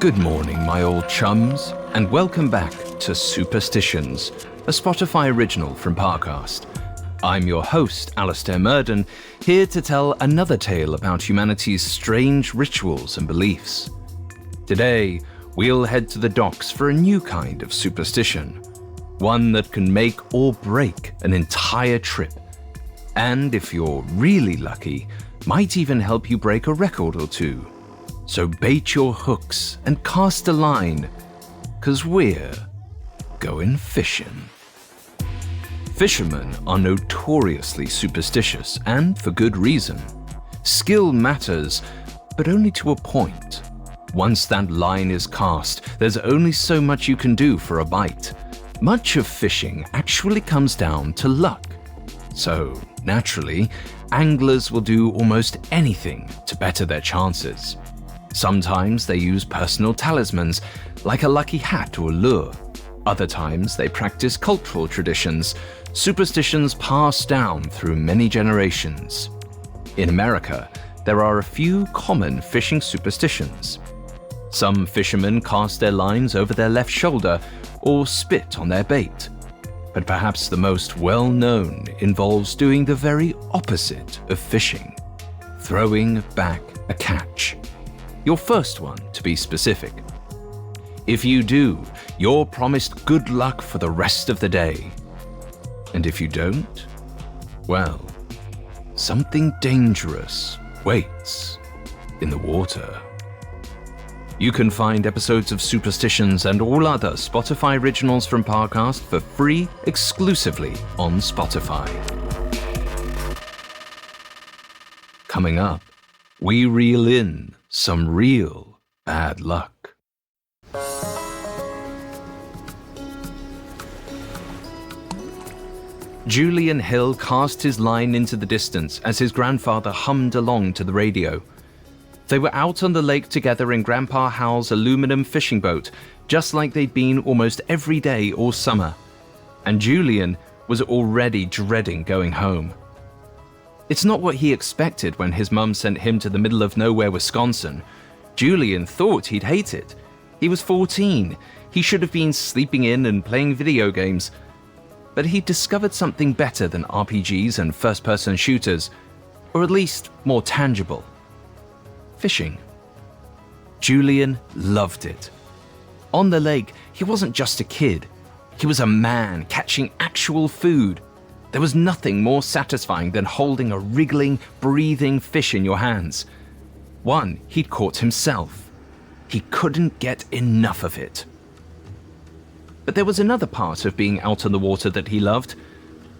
Good morning, my old chums, and welcome back to Superstitions, a Spotify original from Parcast. I'm your host, Alistair Murden, here to tell another tale about humanity's strange rituals and beliefs. Today, we'll head to the docks for a new kind of superstition, one that can make or break an entire trip, and if you're really lucky, might even help you break a record or two. So bait your hooks and cast a line, 'cause we're going fishing. Fishermen are notoriously superstitious, and for good reason. Skill matters, but only to a point. Once that line is cast, there's only so much you can do for a bite. Much of fishing actually comes down to luck. So, naturally, anglers will do almost anything to better their chances. Sometimes they use personal talismans, like a lucky hat or lure. Other times they practice cultural traditions, superstitions passed down through many generations. In America, there are a few common fishing superstitions. Some fishermen cast their lines over their left shoulder or spit on their bait. But perhaps the most well-known involves doing the very opposite of fishing, throwing back a catch. Your first one, to be specific. If you do, you're promised good luck for the rest of the day. And if you don't, well, something dangerous waits in the water. You can find episodes of Superstitions and all other Spotify originals from Parcast for free exclusively on Spotify. Coming up, we reel in some real bad luck. Julian Hill cast his line into the distance as his grandfather hummed along to the radio. They were out on the lake together in Grandpa Hal's aluminum fishing boat, just like they'd been almost every day all summer. And Julian was already dreading going home. It's not what he expected when his mum sent him to the middle of nowhere, Wisconsin. Julian thought he'd hate it. He was 14. He should have been sleeping in and playing video games. But he discovered something better than RPGs and first-person shooters, or at least more tangible. Fishing. Julian loved it. On the lake, he wasn't just a kid. He was a man catching actual food. There was nothing more satisfying than holding a wriggling, breathing fish in your hands. One he'd caught himself. He couldn't get enough of it. But there was another part of being out on the water that he loved,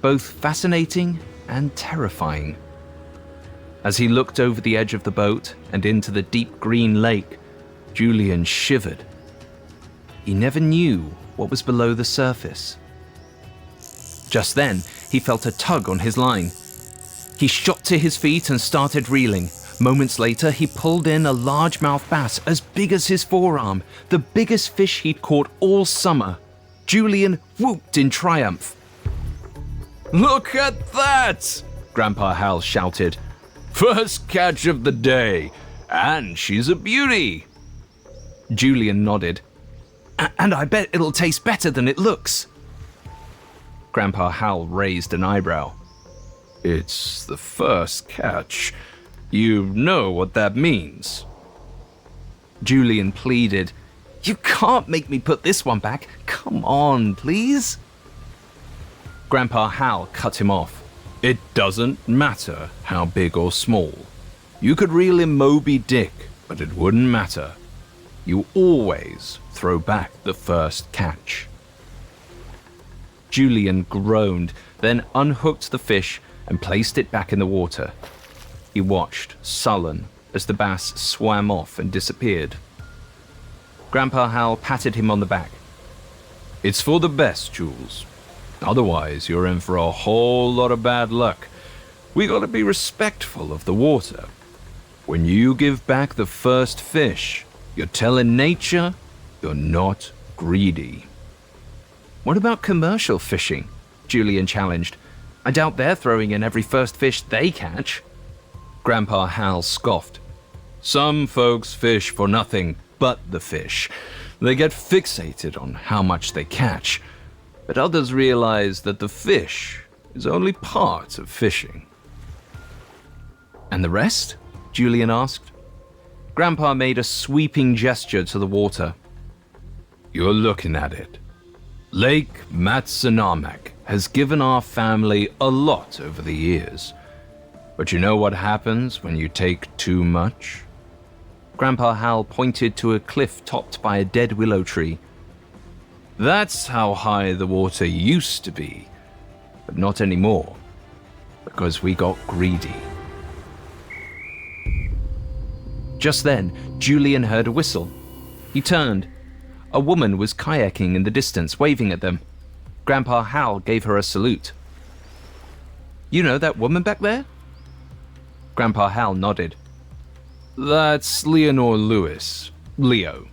both fascinating and terrifying. As he looked over the edge of the boat and into the deep green lake, Julian shivered. He never knew what was below the surface. Just then, he felt a tug on his line. He shot to his feet and started reeling. Moments later, he pulled in a largemouth bass as big as his forearm, the biggest fish he'd caught all summer. Julian whooped in triumph. "Look at that!" Grandpa Hal shouted. "First catch of the day, and she's a beauty." Julian nodded. "And I bet it'll taste better than it looks." Grandpa Hal raised an eyebrow. "It's the first catch. You know what that means." Julian pleaded, "You can't make me put this one back. Come on, please." Grandpa Hal cut him off. "It doesn't matter how big or small. You could reel in Moby Dick, but it wouldn't matter. You always throw back the first catch." Julian groaned, then unhooked the fish and placed it back in the water. He watched, sullen, as the bass swam off and disappeared. Grandpa Hal patted him on the back. "It's for the best, Jules. Otherwise, you're in for a whole lot of bad luck. We gotta be respectful of the water. When you give back the first fish, you're telling nature you're not greedy." "What about commercial fishing?" Julian challenged. "I doubt they're throwing in every first fish they catch." Grandpa Hal scoffed. "Some folks fish for nothing, but the fish. They get fixated on how much they catch, but others realize that the fish is only part of fishing. And the rest? Julian asked. Grandpa made a sweeping gesture to the water. You're looking at it. Lake Matsunamak has given our family a lot over the years. But you know what happens when you take too much? Grandpa Hal pointed to a cliff topped by a dead willow tree. That's how high the water used to be, but not anymore, because we got greedy. Just then, Julian heard a whistle. He turned. A woman was kayaking in the distance, waving at them. Grandpa Hal gave her a salute. You know that woman back there? Grandpa Hal nodded. That's Leonore Lewis, Leo.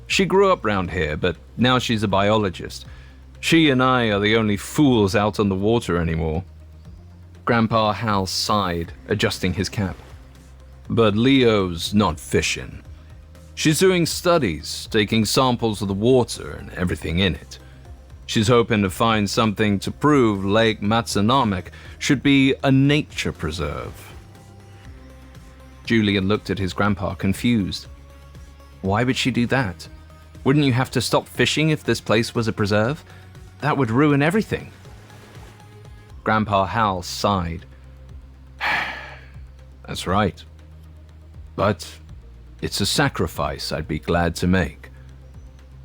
She grew up round here, but now she's a biologist. She and I are the only fools out on the water anymore. Grandpa Hal sighed, adjusting his cap. But Leo's not fishing. She's doing studies, taking samples of the water and everything in it. She's hoping to find something to prove Lake Matsunamak should be a nature preserve. Julian looked at his grandpa, confused. Why would she do that? Wouldn't you have to stop fishing if this place was a preserve? That would ruin everything. Grandpa Hal sighed. That's right. But it's a sacrifice I'd be glad to make.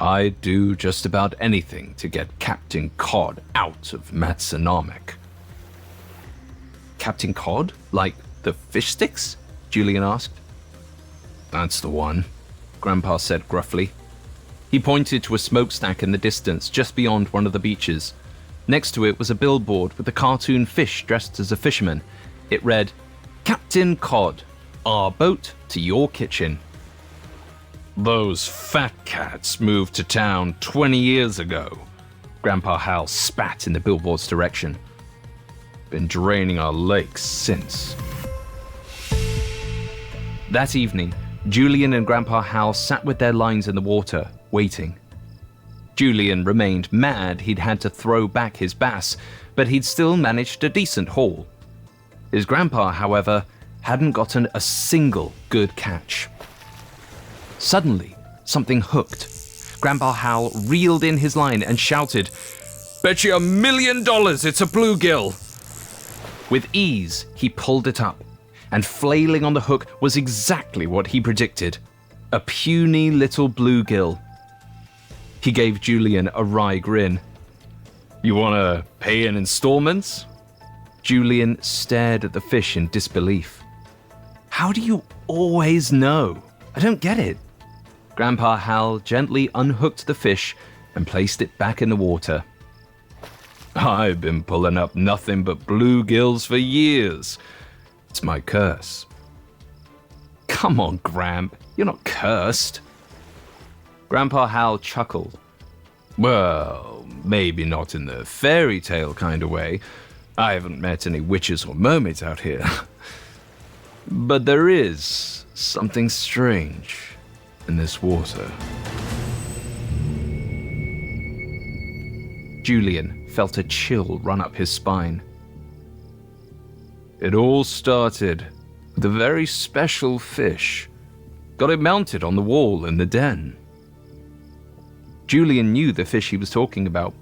I'd do just about anything to get Captain Cod out of Matsunamak. Captain Cod? Like the fish sticks? Julian asked. That's the one, Grandpa said gruffly. He pointed to a smokestack in the distance, just beyond one of the beaches. Next to it was a billboard with a cartoon fish dressed as a fisherman. It read, Captain Cod, our boat to your kitchen. Those fat cats moved to town 20 years ago. Grandpa Hal spat in the billboard's direction. Been draining our lakes since. That evening, Julian and Grandpa Hal sat with their lines in the water, waiting. Julian remained mad he'd had to throw back his bass, but he'd still managed a decent haul. His grandpa, however, hadn't gotten a single good catch. Suddenly, something hooked. Grandpa Hal reeled in his line and shouted, Bet you $1 million it's a bluegill! With ease, he pulled it up, and flailing on the hook was exactly what he predicted, a puny little bluegill. He gave Julian a wry grin. You want to pay in installments? Julian stared at the fish in disbelief. How do you always know? I don't get it. Grandpa Hal gently unhooked the fish and placed it back in the water. I've been pulling up nothing but bluegills for years. It's my curse. Come on, Gramp. You're not cursed. Grandpa Hal chuckled. Well, maybe not in the fairy tale kind of way. I haven't met any witches or mermaids out here. But there is something strange in this water. Julian felt a chill run up his spine. It all started with a very special fish. Got it mounted on the wall in the den. Julian knew the fish he was talking about.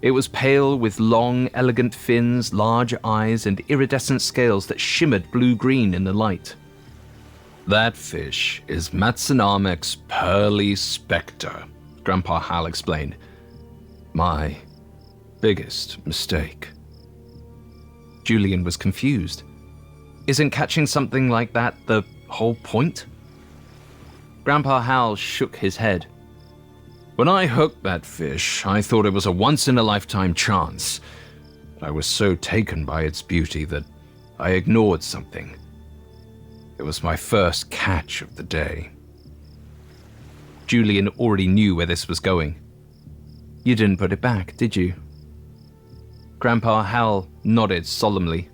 It was pale with long, elegant fins, large eyes, and iridescent scales that shimmered blue-green in the light. That fish is Matsunamak's pearly spectre, Grandpa Hal explained. My biggest mistake. Julian was confused. Isn't catching something like that the whole point? Grandpa Hal shook his head. When I hooked that fish, I thought it was a once-in-a-lifetime chance. But I was so taken by its beauty that I ignored something. It was my first catch of the day. Julian already knew where this was going. You didn't put it back, did you? Grandpa Hal nodded solemnly.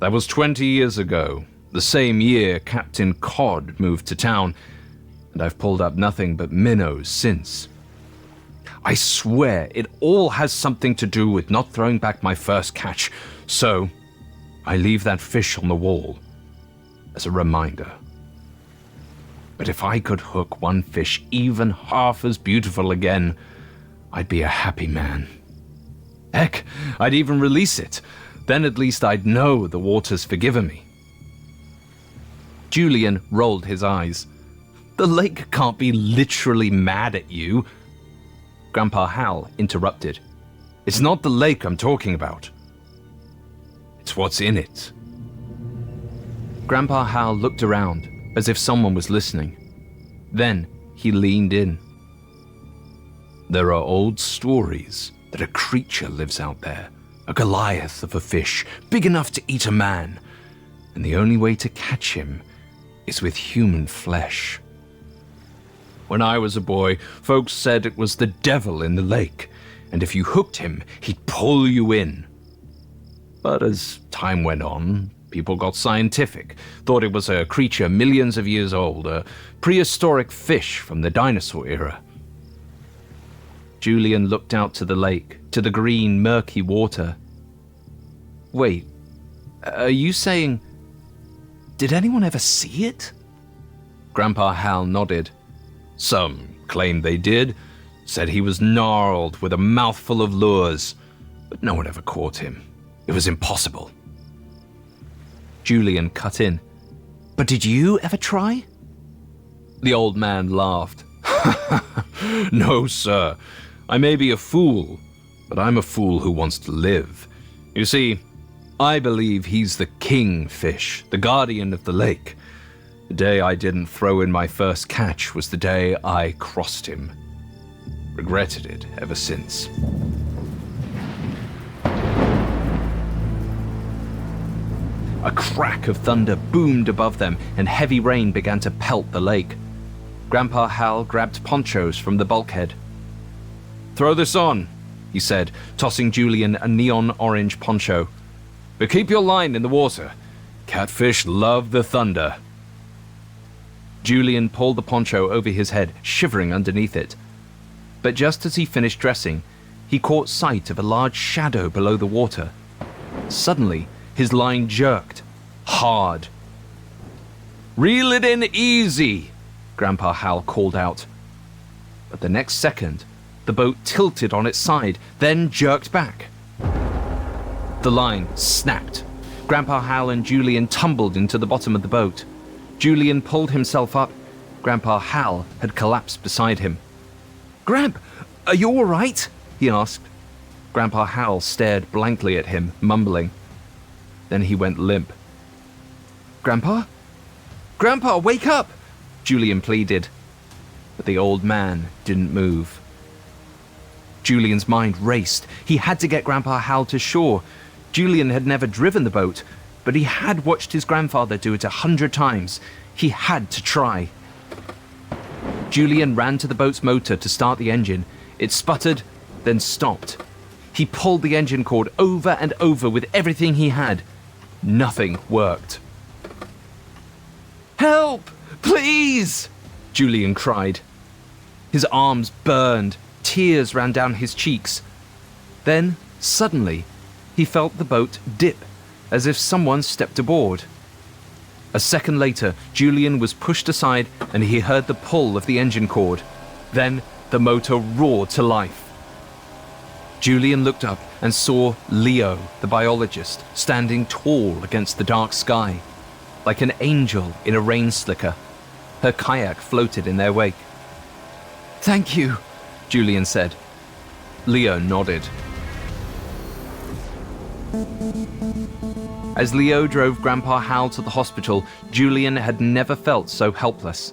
That was 20 years ago, the same year Captain Cod moved to town. and I've pulled up nothing but minnows since. I swear it all has something to do with not throwing back my first catch, so I leave that fish on the wall as a reminder. But if I could hook one fish even half as beautiful again, I'd be a happy man. Heck, I'd even release it. Then at least I'd know the water's forgiven me. Julian rolled his eyes. The lake can't be literally mad at you. Grandpa Hal interrupted. It's not the lake I'm talking about. It's what's in it. Grandpa Hal looked around as if someone was listening. Then he leaned in. There are old stories that a creature lives out there, a Goliath of a fish, big enough to eat a man, and the only way to catch him is with human flesh. When I was a boy, folks said it was the devil in the lake, and if you hooked him, he'd pull you in. But as time went on, people got scientific, thought it was a creature millions of years old, a prehistoric fish from the dinosaur era. Julian looked out to the lake, to the green, murky water. Wait, are you saying... Did anyone ever see it? Grandpa Hal nodded. Some claimed they did, said he was gnarled with a mouthful of lures, but no one ever caught him. It was impossible. Julian cut in. But did you ever try? The old man laughed. No, sir. I may be a fool, but I'm a fool who wants to live. You see, I believe he's the king fish, the guardian of the lake. The day I didn't throw in my first catch was the day I crossed him. Regretted it ever since. A crack of thunder boomed above them, and heavy rain began to pelt the lake. Grandpa Hal grabbed ponchos from the bulkhead. Throw this on, he said, tossing Julian a neon orange poncho. But keep your line in the water. Catfish love the thunder. Julian pulled the poncho over his head, shivering underneath it. But just as he finished dressing, he caught sight of a large shadow below the water. Suddenly, his line jerked. Hard. Reel it in easy, Grandpa Hal called out. But the next second, the boat tilted on its side, then jerked back. The line snapped. Grandpa Hal and Julian tumbled into the bottom of the boat. Julian pulled himself up. Grandpa Hal had collapsed beside him. Gramp, are you all right? He asked. Grandpa Hal stared blankly at him, mumbling. Then he went limp. Grandpa? Grandpa, wake up! Julian pleaded. But the old man didn't move. Julian's mind raced. He had to get Grandpa Hal to shore. Julian had never driven the boat, but he had watched his grandfather do it 100 times. He had to try. Julian ran to the boat's motor to start the engine. It sputtered, then stopped. He pulled the engine cord over and over with everything he had. Nothing worked. Help! Please! Julian cried. His arms burned. Tears ran down his cheeks. Then, suddenly, he felt the boat dip, as if someone stepped aboard. A second later, Julian was pushed aside and he heard the pull of the engine cord. Then, the motor roared to life. Julian looked up and saw Leo, the biologist, standing tall against the dark sky, like an angel in a rain slicker. Her kayak floated in their wake. Thank you, Julian said. Leo nodded. As Leo drove Grandpa Hal to the hospital, Julian had never felt so helpless.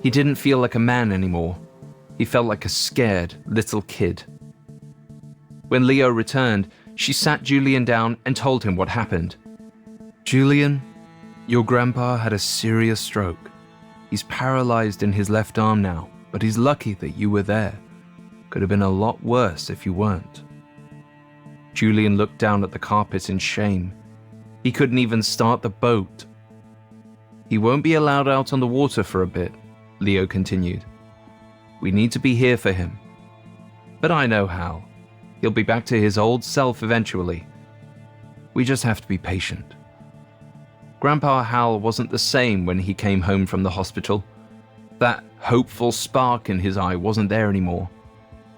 He didn't feel like a man anymore. He felt like a scared little kid. When Leo returned, she sat Julian down and told him what happened. Julian, your grandpa had a serious stroke. He's paralyzed in his left arm now, but he's lucky that you were there. Could have been a lot worse if you weren't. Julian looked down at the carpet in shame. He couldn't even start the boat. He won't be allowed out on the water for a bit. Leo continued. "We need to be here for him. But I know Hal. He'll be back to his old self eventually. We just have to be patient." Grandpa Hal wasn't the same when he came home from the hospital. That hopeful spark in his eye wasn't there anymore.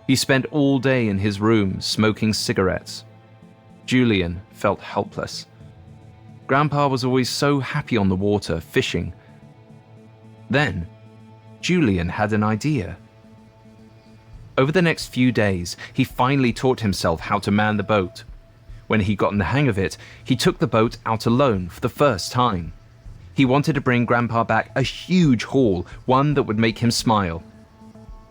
He spent all day in his room smoking cigarettes. Julian felt helpless. Grandpa was always so happy on the water, fishing. Then, Julian had an idea. Over the next few days, he finally taught himself how to man the boat. When he got in the hang of it, he took the boat out alone for the first time. He wanted to bring Grandpa back a huge haul, one that would make him smile.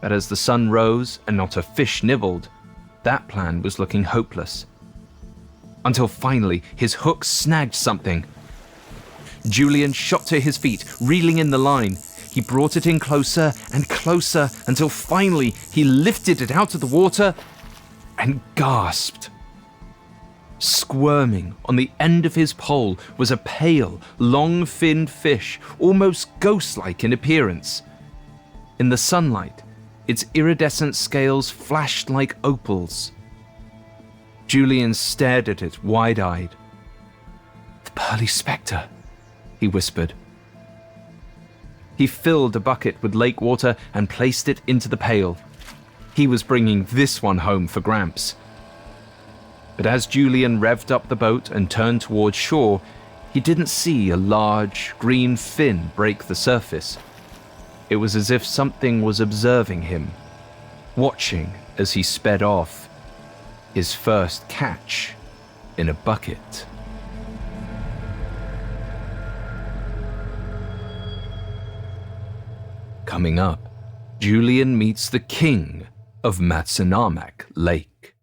But as the sun rose and not a fish nibbled, that plan was looking hopeless. Until finally, his hook snagged something. Julian shot to his feet, reeling in the line. He brought it in closer and closer until finally he lifted it out of the water and gasped. Squirming on the end of his pole was a pale, long-finned fish, almost ghost-like in appearance. In the sunlight, its iridescent scales flashed like opals. Julian stared at it wide-eyed. "The pearly spectre," he whispered. He filled a bucket with lake water and placed it into the pail. He was bringing this one home for Gramps. But as Julian revved up the boat and turned towards shore, he didn't see a large, green fin break the surface. It was as if something was observing him, watching as he sped off, his first catch in a bucket. Coming up, Julian meets the king of Matsunamak Lake.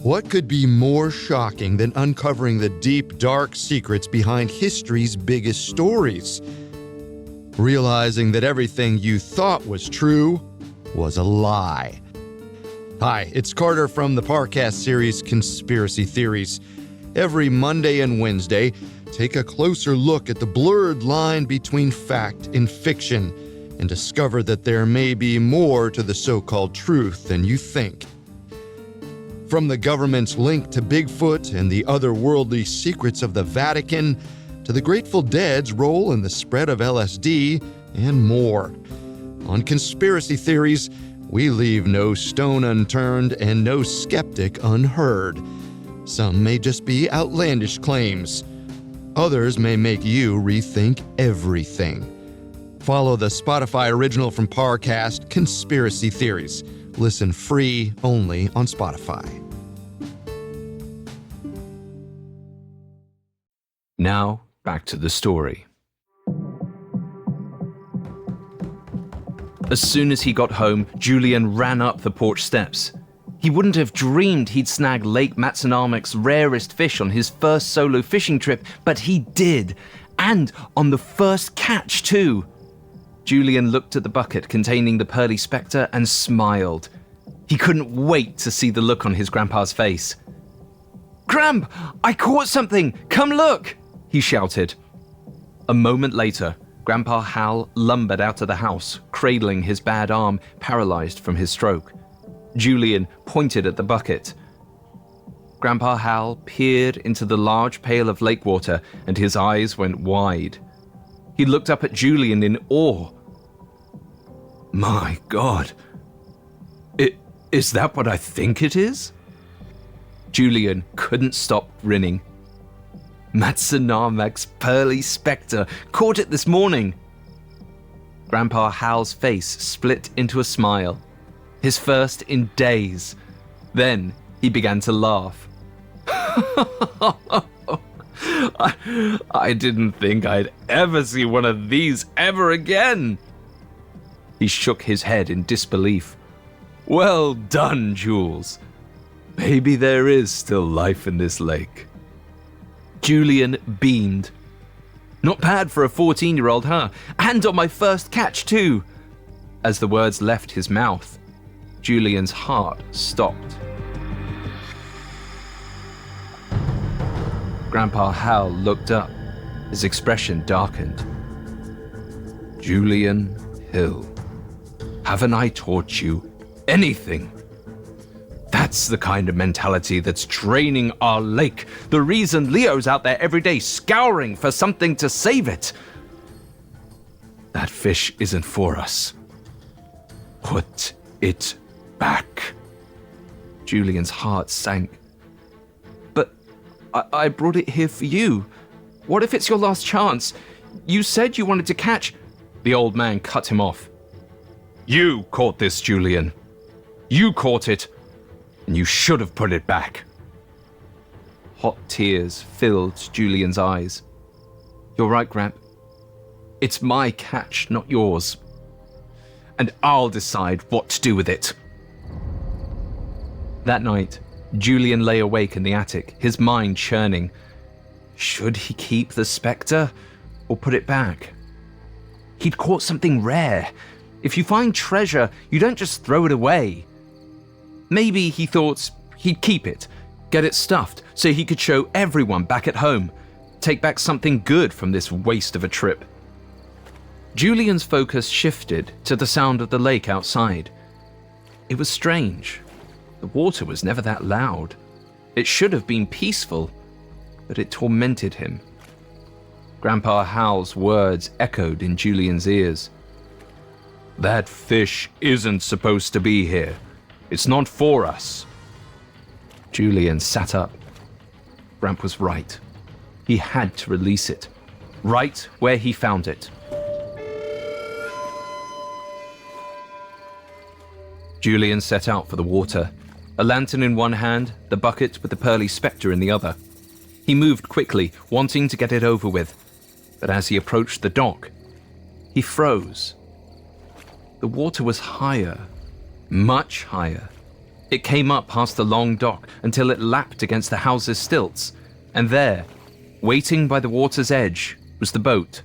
What could be more shocking than uncovering the deep, dark secrets behind history's biggest stories? Realizing that everything you thought was true was a lie. Hi, it's Carter from the Parcast series Conspiracy Theories. Every Monday and Wednesday, take a closer look at the blurred line between fact and fiction and discover that there may be more to the so-called truth than you think. From the government's link to Bigfoot and the otherworldly secrets of the Vatican, to the Grateful Dead's role in the spread of LSD, and more. On Conspiracy Theories, we leave no stone unturned and no skeptic unheard. Some may just be outlandish claims. Others may make you rethink everything. Follow the Spotify original from Parcast, Conspiracy Theories. Listen free only on Spotify. Now, back to the story. As soon as he got home, Julian ran up the porch steps. He wouldn't have dreamed he'd snag Lake Matsunamak's rarest fish on his first solo fishing trip, but he did. And on the first catch, too. Julian looked at the bucket containing the pearly spectre and smiled. He couldn't wait to see the look on his grandpa's face. "Gramp, I caught something! Come look!" he shouted. A moment later, Grandpa Hal lumbered out of the house, cradling his bad arm, paralyzed from his stroke. Julian pointed at the bucket. Grandpa Hal peered into the large pail of lake water, and his eyes went wide. He looked up at Julian in awe. "My God, is that what I think it is?" Julian couldn't stop grinning. "Matsunamak's pearly spectre, caught it this morning." Grandpa Hal's face split into a smile, his first in days. Then he began to laugh. I didn't think I'd ever see one of these ever again." He shook his head in disbelief. "Well done, Jules. Maybe there is still life in this lake." Julian beamed. "Not bad for a 14-year-old, huh? And on my first catch, too." As the words left his mouth, Julian's heart stopped. Grandpa Hal looked up. His expression darkened. Julian Hill, haven't I taught you anything? That's the kind of mentality that's draining our lake. The reason Leo's out there every day scouring for something to save it. That fish isn't for us. Put it back. Julian's heart sank. But I brought it here for you. What if it's your last chance? You said you wanted to catch... The old man cut him off. You caught this, Julian. You caught it, and you should have put it back. Hot tears filled Julian's eyes. You're right, Gramp. It's my catch, not yours. And I'll decide what to do with it. That night, Julian lay awake in the attic, his mind churning. Should he keep the spectre or put it back? He'd caught something rare. If you find treasure, you don't just throw it away. Maybe he thought he'd keep it, get it stuffed so he could show everyone back at home, take back something good from this waste of a trip. Julian's focus shifted to the sound of the lake outside. It was strange. The water was never that loud. It should have been peaceful, but it tormented him. Grandpa Hal's words echoed in Julian's ears. That fish isn't supposed to be here. It's not for us. Julian sat up. Gramp was right. He had to release it, right where he found it. Julian set out for the water, a lantern in one hand, the bucket with the pearly spectre in the other. He moved quickly, wanting to get it over with, but as he approached the dock, he froze. The water was higher, much higher. It came up past the long dock until it lapped against the house's stilts, and there, waiting by the water's edge, was the boat.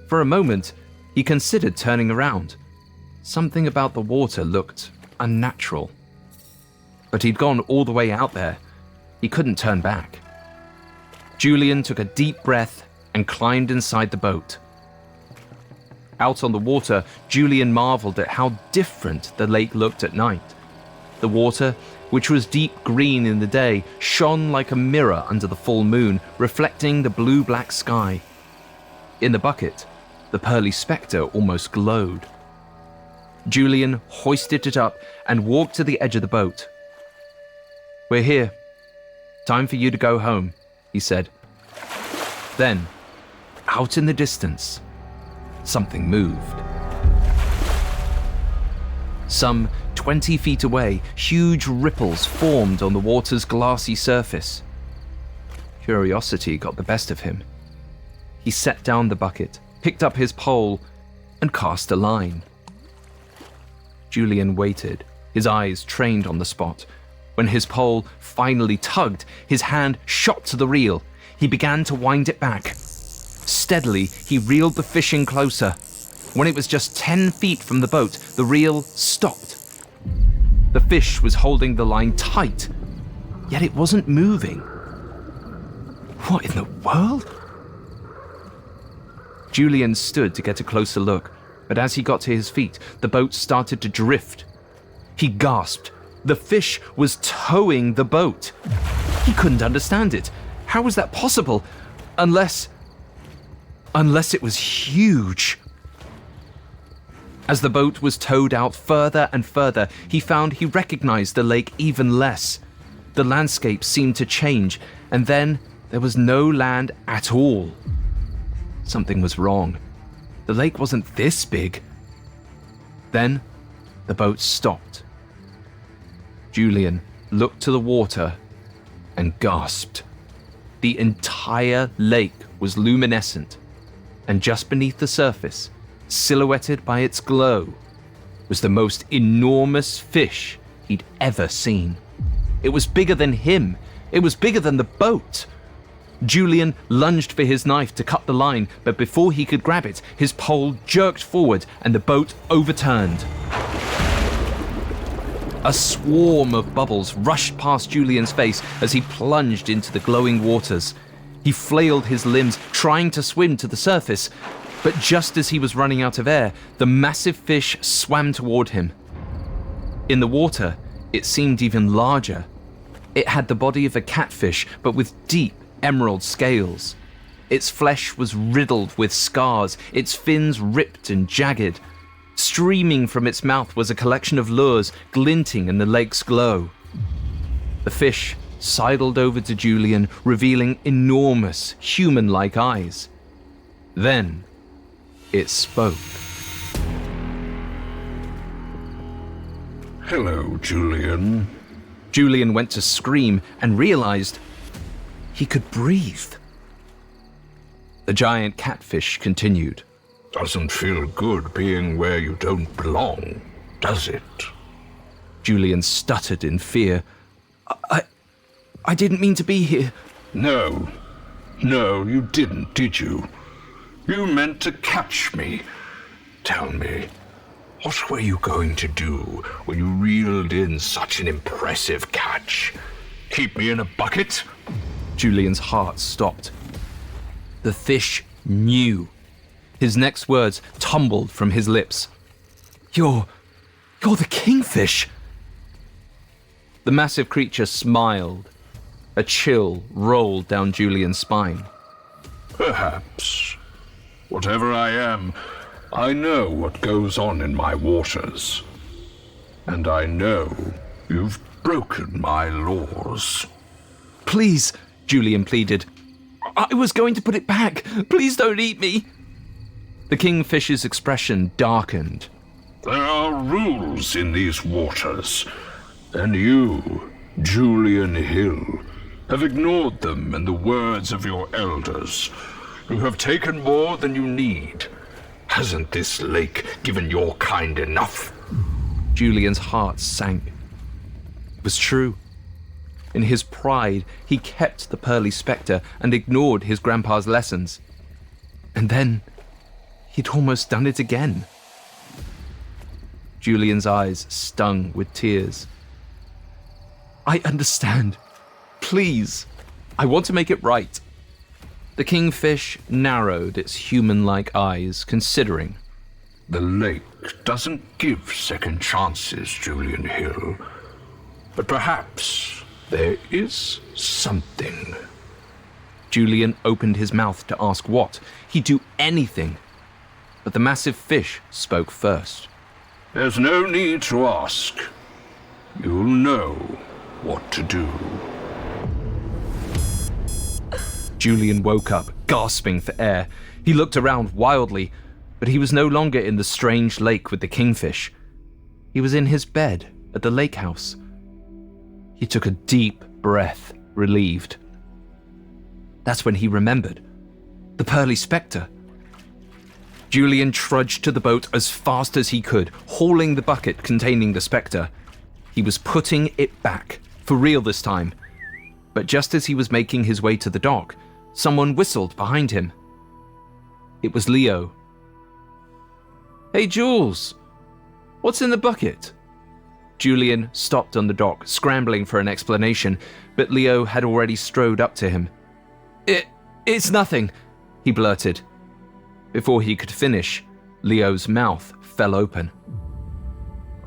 For a moment, he considered turning around. Something about the water looked unnatural. But he'd gone all the way out there. He couldn't turn back. Julian took a deep breath and climbed inside the boat. Out on the water, Julian marveled at how different the lake looked at night. The water, which was deep green in the day, shone like a mirror under the full moon, reflecting the blue-black sky. In the bucket, the pearly spectre almost glowed. Julian hoisted it up and walked to the edge of the boat. We're here. Time for you to go home, he said. Then, out in the distance, something moved. Some 20 feet away, huge ripples formed on the water's glassy surface. Curiosity got the best of him. He set down the bucket, picked up his pole, and cast a line. Julian waited, his eyes trained on the spot. When his pole finally tugged, his hand shot to the reel. He began to wind it back. Steadily, he reeled the fish in closer. When it was just 10 feet from the boat, the reel stopped. The fish was holding the line tight, yet it wasn't moving. What in the world? Julian stood to get a closer look, but as he got to his feet, the boat started to drift. He gasped. The fish was towing the boat. He couldn't understand it. How was that possible? Unless it was huge. As the boat was towed out further and further, he found he recognized the lake even less. The landscape seemed to change, and then there was no land at all. Something was wrong. The lake wasn't this big. Then, the boat stopped. Julian looked to the water and gasped. The entire lake was luminescent, and just beneath the surface, silhouetted by its glow, was the most enormous fish he'd ever seen. It was bigger than him. It was bigger than the boat. Julian lunged for his knife to cut the line, but before he could grab it, his pole jerked forward and the boat overturned. A swarm of bubbles rushed past Julian's face as he plunged into the glowing waters. He He flailed his limbs, trying to swim to the surface, but just as he was running out of air, the massive fish swam toward him. In the water, it seemed even larger. It had the body of a catfish, but with deep emerald scales. Its flesh was riddled with scars, its fins ripped and jagged. Streaming from its mouth was a collection of lures glinting in the lake's glow. The fish sidled over to Julian, revealing enormous, human-like eyes. Then, it spoke. Hello, Julian. Julian went to scream and realized he could breathe. The giant catfish continued. Doesn't feel good being where you don't belong, does it? Julian stuttered in fear. I didn't mean to be here. No, you didn't, did you? You meant to catch me. Tell me, what were you going to do when you reeled in such an impressive catch? Keep me in a bucket? Julian's heart stopped. The fish knew. His next words tumbled from his lips. You're the kingfish. The massive creature smiled. A chill rolled down Julian's spine. Perhaps. Whatever I am, I know what goes on in my waters. And I know you've broken my laws. Please, Julian pleaded. I was going to put it back. Please don't eat me. The kingfish's expression darkened. There are rules in these waters, and you, Julian Hill, have ignored them and the words of your elders. You have taken more than you need. Hasn't this lake given your kind enough? Julian's heart sank. It was true. In his pride, he kept the pearly spectre and ignored his grandpa's lessons. And then, he'd almost done it again. Julian's eyes stung with tears. I understand. Please, I want to make it right. The kingfish narrowed its human-like eyes, considering. The lake doesn't give second chances, Julian Hill. But perhaps there is something. Julian opened his mouth to ask what. He'd do anything. But the massive fish spoke first. There's no need to ask. You'll know what to do. Julian woke up, gasping for air. He looked around wildly, but he was no longer in the strange lake with the kingfish. He was in his bed at the lake house. He took a deep breath, relieved. That's when he remembered. The pearly spectre. Julian trudged to the boat as fast as he could, hauling the bucket containing the spectre. He was putting it back, for real this time. But just as he was making his way to the dock, someone whistled behind him. It was Leo. Hey, Jules, what's in the bucket? Julian stopped on the dock, scrambling for an explanation, but Leo had already strode up to him. It's nothing, he blurted. Before he could finish, Leo's mouth fell open.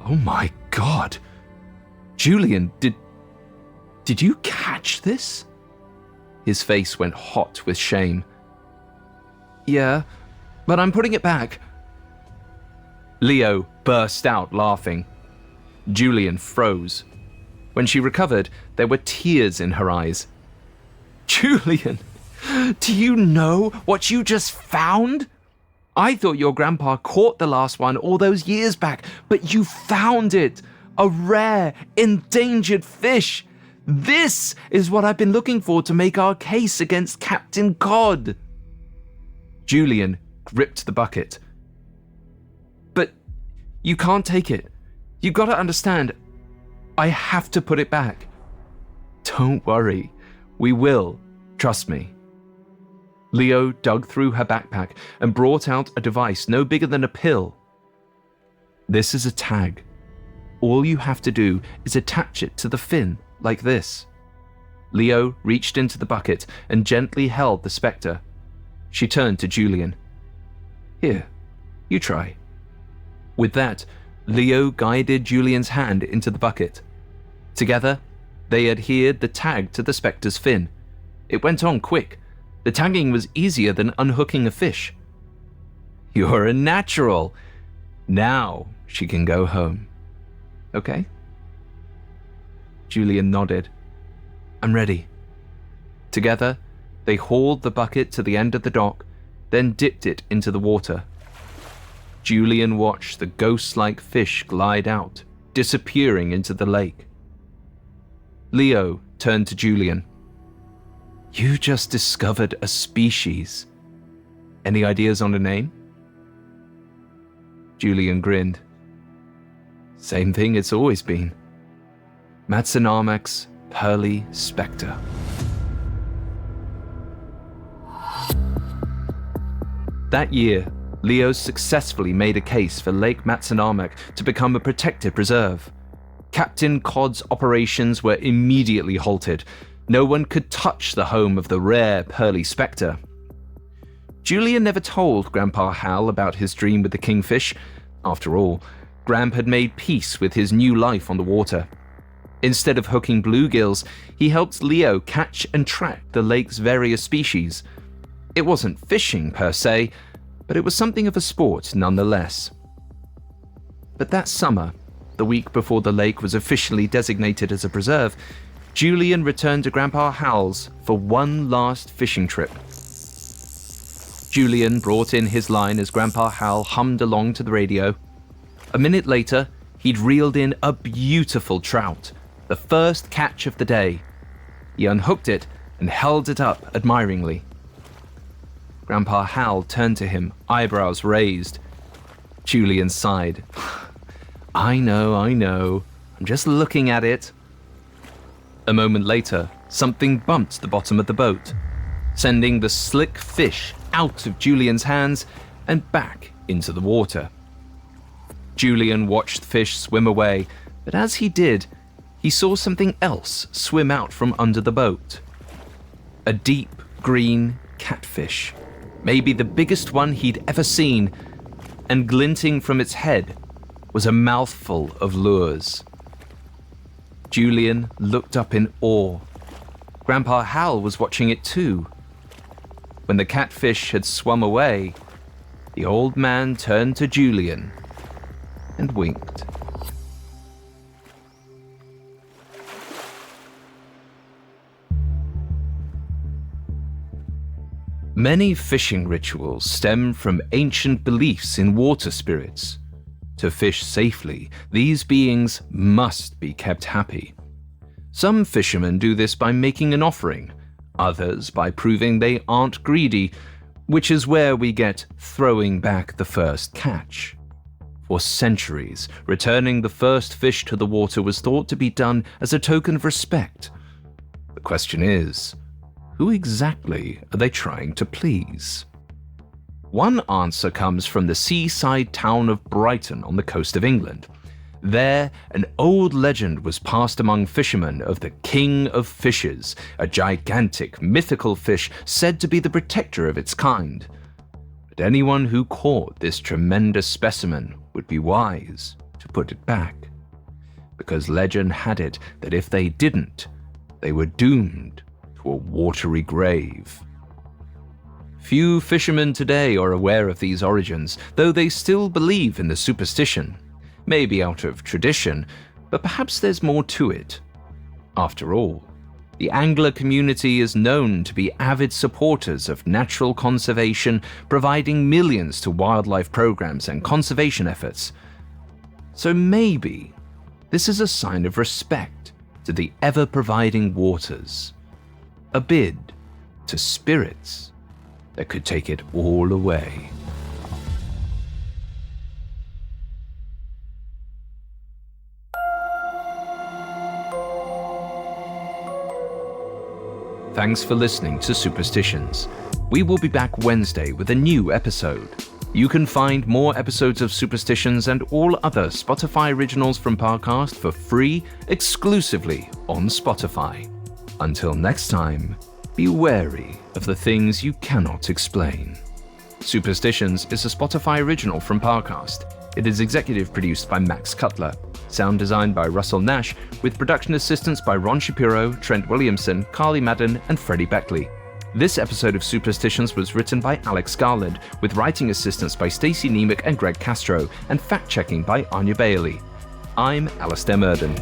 Oh my God. Julian, did you catch this? His face went hot with shame. Yeah, but I'm putting it back. Leo burst out laughing. Julian froze. When she recovered, there were tears in her eyes. Julian, do you know what you just found? I thought your grandpa caught the last one all those years back, but you found it. A rare, endangered fish. This is what I've been looking for to make our case against Captain Cod. Julian gripped the bucket. But you can't take it. You gotta understand, I have to put it back. Don't worry, we will, trust me. Leo dug through her backpack and brought out a device no bigger than a pill. This is a tag. All you have to do is attach it to the fin, like this. Leo reached into the bucket and gently held the spectre. She turned to Julian. "Here, you try." With that, Leo guided Julian's hand into the bucket. Together, they adhered the tag to the spectre's fin. It went on quick. The tagging was easier than unhooking a fish. "You're a natural. Now she can go home. Okay?" Julian nodded. "I'm ready." Together, they hauled the bucket to the end of the dock, then dipped it into the water. Julian watched the ghost-like fish glide out, disappearing into the lake. Leo turned to Julian. "You just discovered a species. Any ideas on a name?" Julian grinned. "Same thing it's always been. Matsunamak's Pearly Spectre." That year, Leo successfully made a case for Lake Matsunamak to become a protected preserve. Captain Codd's operations were immediately halted. No one could touch the home of the rare Pearly Spectre. Julian never told Grandpa Hal about his dream with the kingfish. After all, Gramp had made peace with his new life on the water. Instead of hooking bluegills, he helped Leo catch and track the lake's various species. It wasn't fishing per se, but it was something of a sport nonetheless. But that summer, the week before the lake was officially designated as a preserve, Julian returned to Grandpa Hal's for one last fishing trip. Julian brought in his line as Grandpa Hal hummed along to the radio. A minute later, he'd reeled in a beautiful trout, the first catch of the day. He unhooked it and held it up admiringly. Grandpa Hal turned to him, eyebrows raised. Julian sighed. I know. I'm just looking at it." A moment later, something bumped the bottom of the boat, sending the slick fish out of Julian's hands and back into the water. Julian watched the fish swim away, but as he did, he saw something else swim out from under the boat. A deep green catfish, maybe the biggest one he'd ever seen, and glinting from its head was a mouthful of lures. Julian looked up in awe. Grandpa Hal was watching it too. When the catfish had swum away, the old man turned to Julian and winked. Many fishing rituals stem from ancient beliefs in water spirits. To fish safely, these beings must be kept happy. Some fishermen do this by making an offering, others by proving they aren't greedy, which is where we get throwing back the first catch. For centuries, returning the first fish to the water was thought to be done as a token of respect. The question is, who exactly are they trying to please? One answer comes from the seaside town of Brighton on the coast of England. There, an old legend was passed among fishermen of the King of Fishes, a gigantic mythical fish said to be the protector of its kind. But anyone who caught this tremendous specimen would be wise to put it back, because legend had it that if they didn't, they were doomed to a watery grave. Few fishermen today are aware of these origins, though they still believe in the superstition. Maybe out of tradition, but perhaps there's more to it. After all, the angler community is known to be avid supporters of natural conservation, providing millions to wildlife programs and conservation efforts. So maybe this is a sign of respect to the ever-providing waters. A bid to spirits that could take it all away. Thanks for listening to Superstitions. We will be back Wednesday with a new episode. You can find more episodes of Superstitions and all other Spotify originals from Parcast for free exclusively on Spotify. Until next time, be wary of the things you cannot explain. Superstitions is a Spotify original from Parcast. It is executive produced by Max Cutler. Sound designed by Russell Nash, with production assistance by Ron Shapiro, Trent Williamson, Carly Madden, and Freddie Beckley. This episode of Superstitions was written by Alex Garland, with writing assistance by Stacey Nemec and Greg Castro, and fact-checking by Anya Bailey. I'm Alistair Murden.